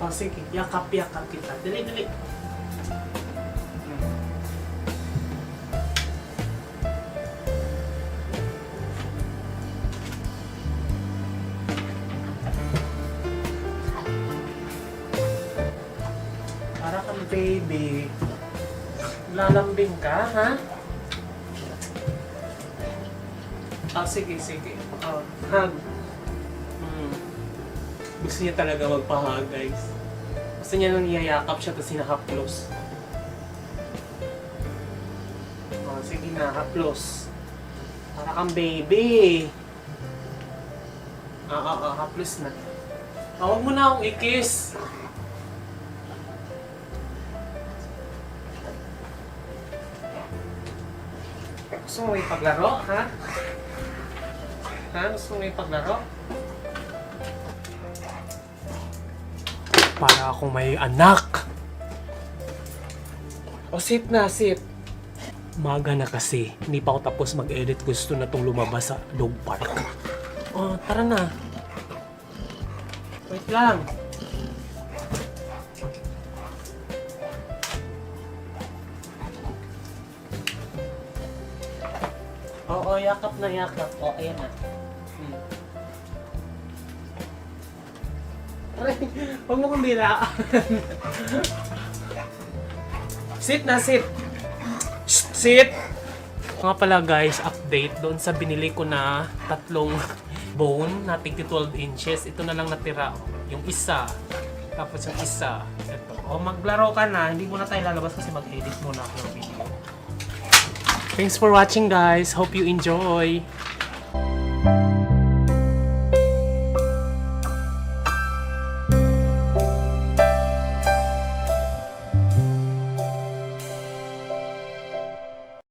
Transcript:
O sige, yakap-yakap kita. Dali, dali. Para kang baby. Lalambing ka, ha? Sige, sige. Hug. Gusto niya talaga magpa-hug, guys. Gusto niya nang iyayakap siya tapos hinahaplos. Sige na, haplos. Para kang baby. Haplos na. Huwag mo na akong i-kiss. Gusto mo ipaglaro, ha? Gusto mo ipaglaro? Para akong may anak. Sit na, sit. Maga na kasi. Hindi pa ako tapos mag-edit. Gusto na itong lumabas sa dog park. Tara na. Wait lang. Yakap na yakap. Ayan na. Huwag mo kong biraan. Sit na, sit. Sit. Nga pala guys, update doon sa binili ko na 3 bone na 12 inches. Ito na lang natira. Yung isa. Tapos yung isa. Ito. Maglaro ka na. Hindi muna tayo lalabas kasi mag-edit muna ako ng video. Thanks for watching guys. Hope you enjoy.